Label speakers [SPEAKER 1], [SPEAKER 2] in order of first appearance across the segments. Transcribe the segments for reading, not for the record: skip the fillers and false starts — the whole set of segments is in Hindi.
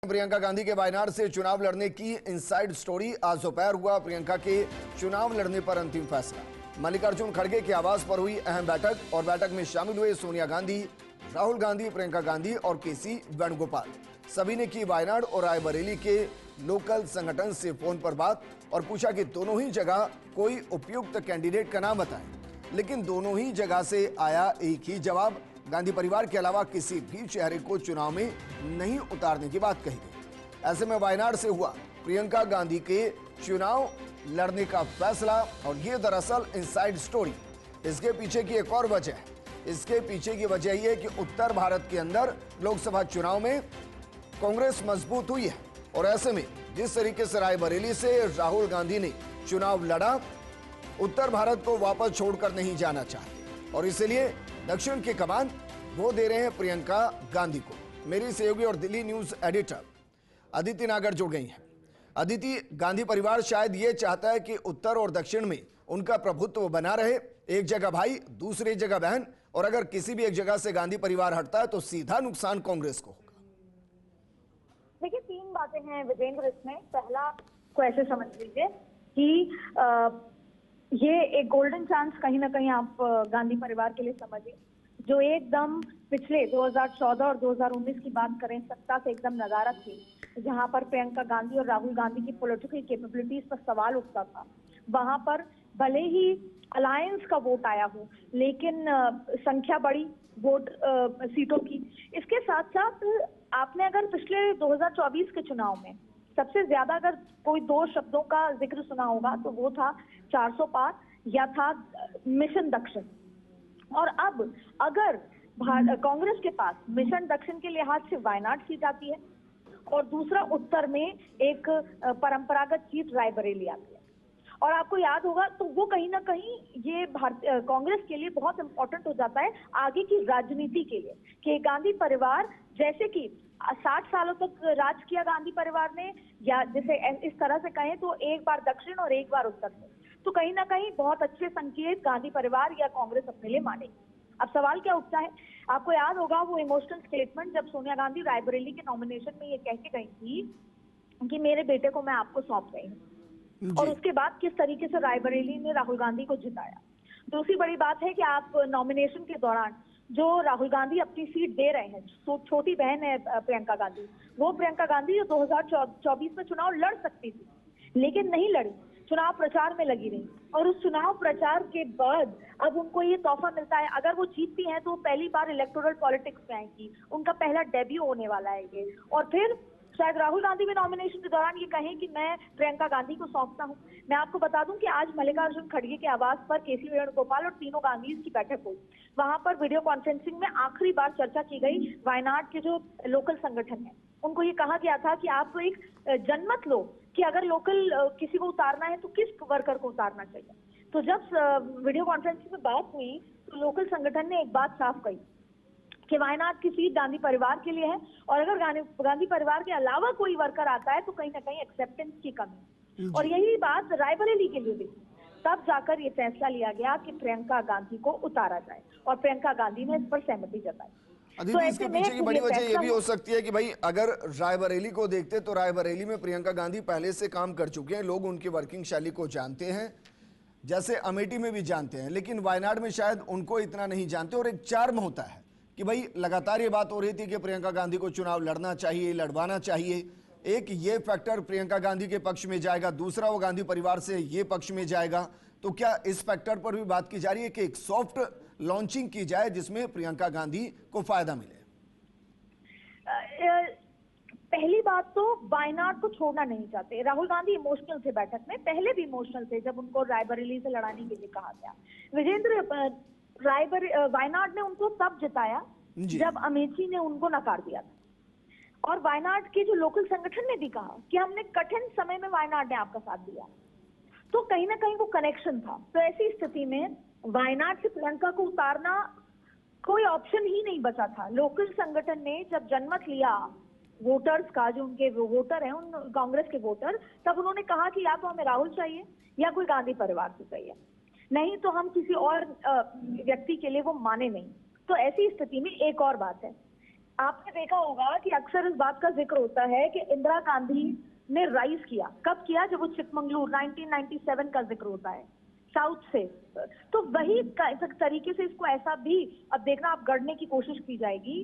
[SPEAKER 1] प्रियंका गांधी के वायनाड से चुनाव लड़ने की इनसाइड स्टोरी। आज दोपहर हुआ प्रियंका के चुनाव लड़ने पर अंतिम फैसला। मल्लिकार्जुन खड़गे के आवास पर हुई अहम बैठक और बैठक में शामिल हुए सोनिया गांधी, राहुल गांधी, प्रियंका गांधी और केसी वेणुगोपाल। सभी ने की वायनाड और रायबरेली के लोकल संगठन से फोन पर बात और पूछा कि दोनों ही जगह कोई उपयुक्त कैंडिडेट का नाम बताएं, लेकिन दोनों ही जगह से आया एक ही जवाब। गांधी परिवार के अलावा किसी भी चेहरे को चुनाव में नहीं उतारने की बात कही गई। ऐसे में वायनाड से हुआ प्रियंका गांधी के चुनाव लड़ने का फैसला और ये दरअसल इनसाइड स्टोरी। इसके पीछे की एक और वजह है। इसके पीछे की वजह यह है कि उत्तर भारत के अंदर लोकसभा चुनाव में कांग्रेस मजबूत हुई है और ऐसे में जिस तरीके से रायबरेली से राहुल गांधी ने चुनाव लड़ा, उत्तर भारत को वापस छोड़कर नहीं जाना चाहते और इसलिए दक्षिण की कमान वो दे रहे हैं प्रियंका गांधी को। मेरी सहयोगी और दिल्ली न्यूज एडिटर अदिति नागर जुड़ गई हैं। अदिति, गांधी परिवार शायद ये चाहता है कि उत्तर और दक्षिण में उनका प्रभुत्व बना रहे, एक जगह भाई दूसरी जगह बहन, और अगर किसी भी एक जगह से गांधी परिवार हटता है तो सीधा नुकसान कांग्रेस को होगा।
[SPEAKER 2] देखिए, तीन बातें हैं विजेंद्र इसमें। पहला को ऐसे समझ लीजिए कि ये एक गोल्डन चांस कहीं ना कहीं आप गांधी परिवार के लिए समझिए, जो एकदम पिछले 2014 और 2019 की बात करें, सत्ता से एकदम नदारद थी, जहां पर प्रियंका गांधी और राहुल गांधी की पॉलिटिकल कैपेबिलिटीज पर सवाल उठता था। वहां पर भले ही अलायंस का वोट आया हो, लेकिन संख्या बढ़ी वोट सीटों की। इसके साथ साथ आपने अगर पिछले 2024 के चुनाव में सबसे ज्यादा अगर कोई दो शब्दों का जिक्र सुना होगा तो वो था 400 पार या था मिशन दक्षिण। और अब अगर कांग्रेस के पास मिशन दक्षिण के लिहाज से वायनाड सीट आती है और दूसरा उत्तर में एक परंपरागत सीट रायबरेली आती है, और आपको याद होगा तो वो कहीं ना कहीं ये कांग्रेस के लिए बहुत इंपॉर्टेंट हो जाता है आगे की राजनीति के लिए, कि गांधी परिवार जैसे कि 60 सालों तक राज किया गांधी परिवार ने, या जैसे इस तरह से कहें तो एक बार दक्षिण और एक बार उत्तर में, तो कहीं ना कहीं बहुत अच्छे संकेत गांधी परिवार या कांग्रेस अपने लिए मानेगी। अब सवाल क्या उठता है, आपको याद होगा वो इमोशनल स्टेटमेंट जब सोनिया गांधी रायबरेली के नॉमिनेशन में ये कह के गई थी कि मेरे बेटे को मैं आपको सौंप रही हूँ, और उसके बाद किस तरीके से रायबरेली ने राहुल गांधी को जिताया। दूसरी बड़ी बात है कि आप नॉमिनेशन के दौरान जो राहुल गांधी अपनी सीट दे रहे हैं, तो छोटी बहन है प्रियंका गांधी, वो प्रियंका गांधी जो 2024 में चुनाव लड़ सकती थी लेकिन नहीं लड़ी, चुनाव प्रचार में लगी रही, और उस चुनाव प्रचार के बाद अब उनको ये तोहफा मिलता है। अगर वो जीतती हैं तो पहली बार इलेक्टोरल पॉलिटिक्स में आएंगी, उनका पहला डेब्यू होने वाला है ये, और फिर शायद राहुल गांधी भी नॉमिनेशन के दौरान ये कहें कि मैं प्रियंका गांधी को सौंपता हूं। मैं आपको बता दूं कि आज मल्लिकार्जुन खड़गे के आवास पर केसी वेणुगोपाल और तीनों गांधी की बैठक हुई। वहां पर वीडियो कॉन्फ्रेंसिंग में आखिरी बार चर्चा की गई। वायनाड के जो लोकल संगठन है उनको ये कहा गया था कि आप एक जनमत लो कि अगर लोकल किसी को उतारना है तो किस वर्कर को उतारना चाहिए। तो जब वीडियो कॉन्फ्रेंसिंग में बात हुई तो लोकल संगठन ने एक बात साफ कही कि वायनाड की सीट गांधी परिवार के लिए है, और अगर गांधी परिवार के अलावा कोई वर्कर आता है तो कहीं ना कहीं एक्सेप्टेंस की कमी। और यही बात रायबरेली के लिए भी, तब जाकर ये फैसला लिया गया कि प्रियंका गांधी को उतारा जाए, और प्रियंका गांधी ने इस पर सहमति जताई।
[SPEAKER 1] तो इसके पीछे की बड़ी वजह ये भी हो सकती है कि भाई अगर रायबरेली को देखते तो रायबरेली में प्रियंका गांधी पहले से काम कर चुके हैं, लोग उनकी वर्किंग शैली को जानते हैं, जैसे अमेठी में भी जानते हैं, लेकिन वायनाड में शायद उनको इतना नहीं जानते। और एक चार्म होता है कि भाई लगातार ये बात हो रही थी कि प्रियंका गांधी को चुनाव लड़ना चाहिए, लड़वाना चाहिए। एक ये फैक्टर प्रियंका गांधी के पक्ष में जाएगा, दूसरा वो गांधी परिवार से ये पक्ष में जाएगा। तो क्या इस फैक्टर पर भी बात की जा रही है कि एक सॉफ्ट लॉन्चिंग की जाए जिसमें प्रियंका गांधी को फायदा मिले?
[SPEAKER 2] पहली बात तो वायनाड को छोड़ना नहीं चाहते। राहुल गांधी इमोशनल थे बैठक में, पहले भी इमोशनल थे जब उनको रायबरेली से लड़ाने के लिए कहा गया। विजेंद्र, वायनाड ने उनको तब जिताया जब अमेठी ने उनको नकार दिया था, और वायनाड के जो लोकल संगठन ने भी कहा कि हमने कठिन समय में वायनाड ने आपका साथ दिया, तो कहीं ना कहीं वो कनेक्शन था। तो ऐसी स्थिति में वायनाड से प्रियंका को उतारना कोई ऑप्शन ही नहीं बचा था। लोकल संगठन ने जब जनमत लिया वोटर्स का, जो उनके वोटर हैं उन कांग्रेस के वोटर, तब उन्होंने कहा कि या तो हमें राहुल चाहिए या कोई गांधी परिवार से चाहिए, नहीं तो हम किसी और व्यक्ति के लिए वो माने नहीं। तो ऐसी स्थिति में एक और बात है, आपने देखा होगा कि अक्सर इस बात का जिक्र होता है कि इंदिरा गांधी ने राइज किया, कब किया? जब वो चिकमंगलुरु 1997 का जिक्र होता है, साउथ से। तो वही तरीके से इसको ऐसा भी अब देखना, आप गढ़ने की कोशिश की जाएगी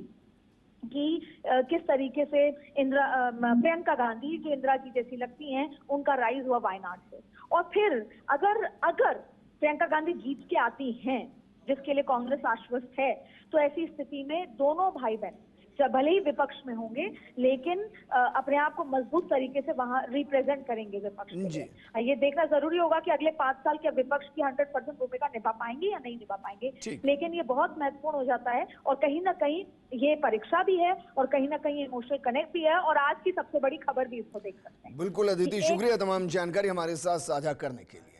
[SPEAKER 2] कि किस तरीके से प्रियंका गांधी, जो इंदिरा जी जैसी लगती हैं, उनका राइज हुआ वायनाड से। और फिर अगर प्रियंका गांधी जीत के आती हैं, जिसके लिए कांग्रेस आश्वस्त है, तो ऐसी स्थिति में दोनों भाई बहन भले ही विपक्ष में होंगे, लेकिन अपने आप को मजबूत तरीके से वहां रिप्रेजेंट करेंगे विपक्ष के लिए। ये देखना जरूरी होगा कि अगले 5 साल क्या विपक्ष की 100% भूमिका निभा पाएंगे या नहीं निभा पाएंगे। लेकिन ये बहुत महत्वपूर्ण हो जाता है, और कहीं ना कहीं ये परीक्षा भी है, और कहीं ना कहीं इमोशनल कनेक्ट भी है, और आज की सबसे बड़ी खबर भी इसको देख सकते हैं।
[SPEAKER 1] बिल्कुल अदिति, शुक्रिया तमाम जानकारी हमारे साथ साझा करने के लिए।